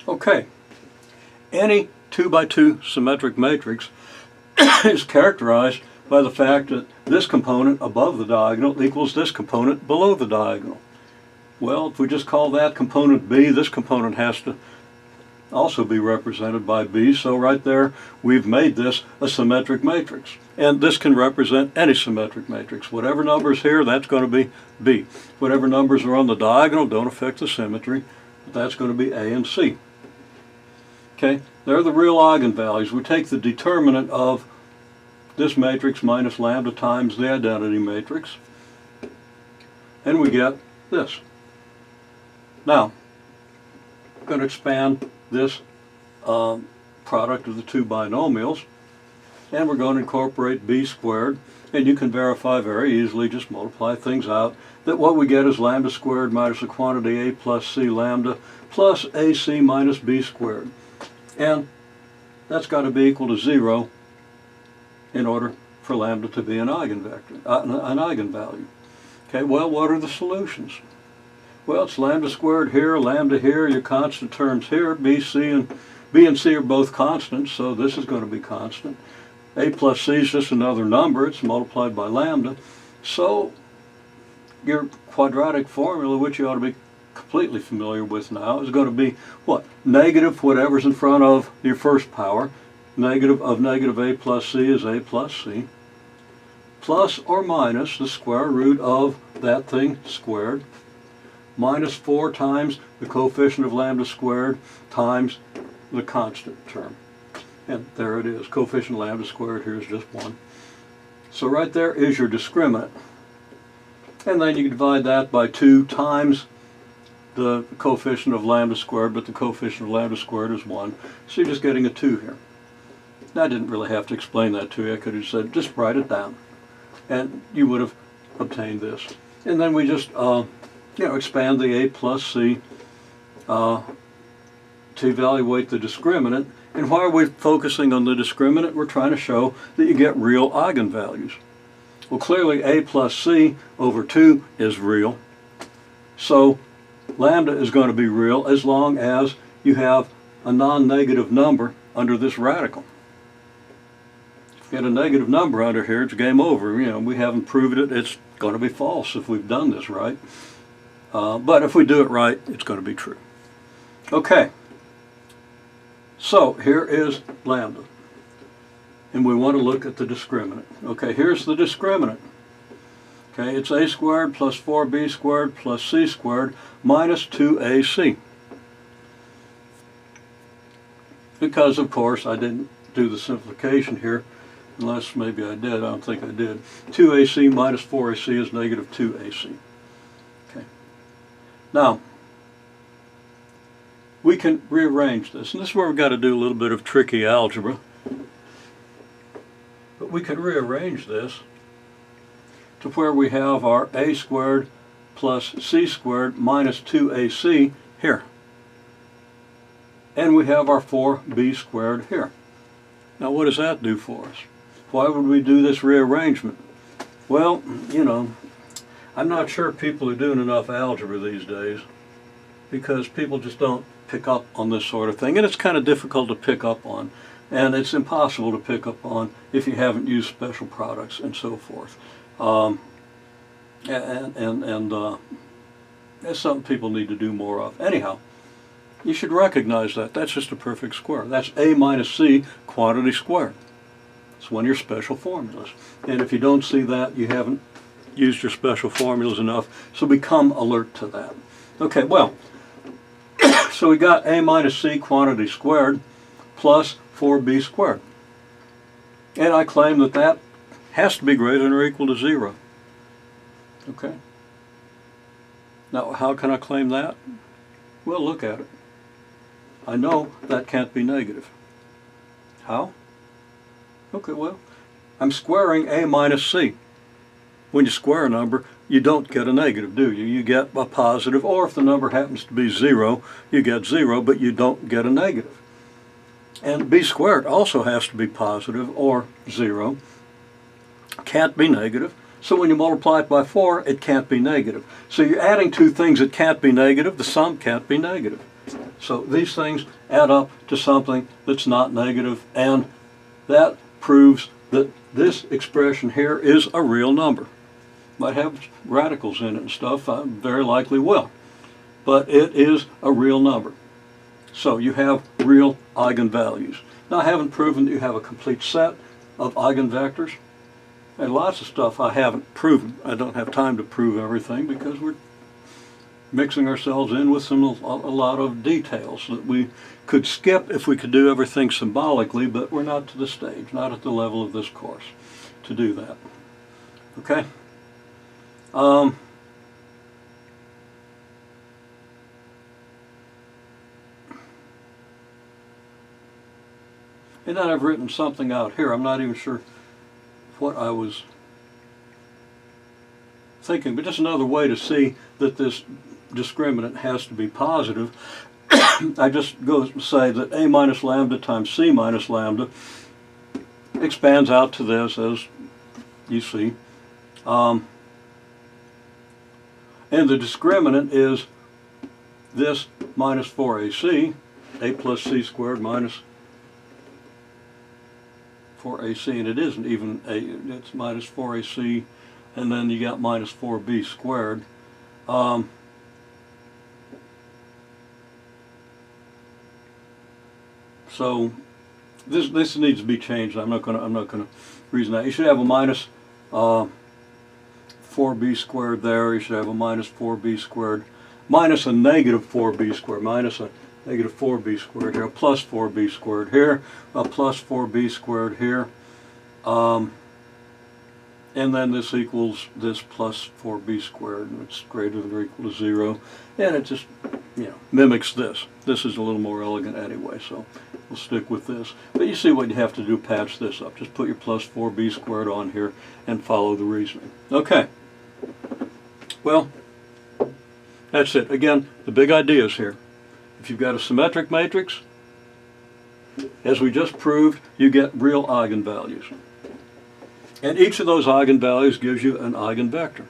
Okay, any 2 by 2 symmetric matrix is characterized by the fact that this component above the diagonal equals this component below the diagonal. Well, if we just call that component B, this component has to also be represented by B, so right there we've made this a symmetric matrix. And this can represent any symmetric matrix. Whatever number's here, that's going to be B. Whatever numbers are on the diagonal don't affect the symmetry, but that's going to be A and C. Okay, they're the real eigenvalues. We take the determinant of this matrix minus lambda times the identity matrix, and we get this. Now, I'm going to expand this product of the two binomials, and we're going to incorporate b squared, and you can verify very easily, just multiply things out, that what we get is lambda squared minus the quantity a plus c lambda plus ac minus b squared. And that's got to be equal to 0 in order for lambda to be an eigenvector, an eigenvalue. Okay, well, what are the solutions? Well, it's lambda squared here, lambda here, your constant terms here, b and c are both constants, so this is going to be constant. A plus c is just another number, it's multiplied by lambda. So your quadratic formula, which you ought to be completely familiar with now, is going to be what? Negative whatever's in front of your first power. Negative of negative a plus c is a plus c. Plus or minus the square root of that thing squared. Minus 4 times the coefficient of lambda squared times the constant term. And there it is. Coefficient of lambda squared here is just 1. So right there is your discriminant. And then you can divide that by 2 times the coefficient of lambda squared, but the coefficient of lambda squared is 1. So you're just getting a 2 here. Now, I didn't really have to explain that to you. I could have said, just write it down. And you would have obtained this. And then we just expand the a plus c to evaluate the discriminant. And why are we focusing on the discriminant? We're trying to show that you get real eigenvalues. Well, clearly a plus c over 2 is real. So lambda is going to be real as long as you have a non-negative number under this radical. If you get a negative number under here, it's game over. We haven't proved it. It's going to be false if we've done this right. But if we do it right, it's going to be true. Okay. So here is lambda. And we want to look at the discriminant. Okay, here's the discriminant. Okay, it's a squared plus 4b squared plus c squared minus 2ac. Because, of course, I didn't do the simplification here, unless maybe I did. I don't think I did. 2ac minus 4ac is negative 2ac. Okay. Now, we can rearrange this, and this is where we've got to do a little bit of tricky algebra. But we can rearrange this to where we have our a squared plus c squared minus 2ac here. And we have our 4b squared here. Now, what does that do for us? Why would we do this rearrangement? Well, I'm not sure people are doing enough algebra these days, because people just don't pick up on this sort of thing, and it's kind of difficult to pick up on, and it's impossible to pick up on if you haven't used special products and so forth. That's something people need to do more of. Anyhow, you should recognize that. That's just a perfect square. That's a minus c quantity squared. It's one of your special formulas. And if you don't see that, you haven't used your special formulas enough, so become alert to that. Okay, well, so we got a minus c quantity squared plus 4b squared. And I claim that that has to be greater than or equal to 0. Okay. Now, how can I claim that? Well, look at it. I know that can't be negative. How? Okay, well, I'm squaring a minus c. When you square a number, you don't get a negative, do you? You get a positive, or if the number happens to be 0, you get 0, but you don't get a negative. And b squared also has to be positive, or 0. Can't be negative. So when you multiply it by 4, it can't be negative. So you're adding two things that can't be negative. The sum can't be negative. So these things add up to something that's not negative, and that proves that this expression here is a real number. Might have radicals in it and stuff, very likely will, but it is a real number. So you have real eigenvalues. Now I haven't proven that you have a complete set of eigenvectors, and lots of stuff I haven't proven. I don't have time to prove everything because we're mixing ourselves in with a lot of details that we could skip if we could do everything symbolically, but we're not to the stage, not at the level of this course to do that. Okay? And then I've written something out here. I'm not even sure what I was thinking, but just another way to see that this discriminant has to be positive. I just go say that a minus lambda times c minus lambda expands out to this, as you see. And the discriminant is this minus 4ac, a plus c squared minus 4ac, and it isn't even a, it's minus 4ac, and then you got minus 4b squared. So this needs to be changed. I'm not gonna reason that. You should have a minus 4b squared there. You should have a minus 4b squared, minus a negative 4b squared, minus a negative 4b squared here, a plus 4b squared here, a plus 4b squared here, and then this equals this plus 4b squared, and it's greater than or equal to 0, and it just, you know, mimics this. This is a little more elegant anyway, so we'll stick with this. But you see what you have to do, patch this up. Just put your plus 4b squared on here and follow the reasoning. Okay. Well, that's it. Again, the big idea is here. If you've got a symmetric matrix, as we just proved, you get real eigenvalues. And each of those eigenvalues gives you an eigenvector.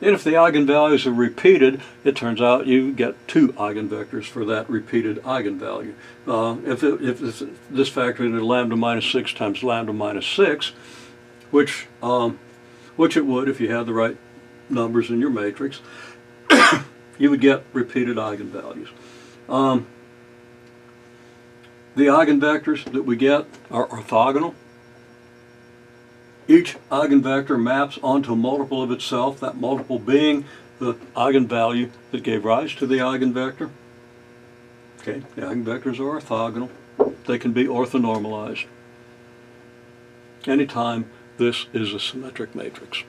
And if the eigenvalues are repeated, it turns out you get two eigenvectors for that repeated eigenvalue. If this factored into lambda minus 6 times lambda minus 6, which it would if you had the right numbers in your matrix, you would get repeated eigenvalues. The eigenvectors that we get are orthogonal. Each eigenvector maps onto a multiple of itself, that multiple being the eigenvalue that gave rise to the eigenvector. Okay, the eigenvectors are orthogonal. They can be orthonormalized anytime this is a symmetric matrix.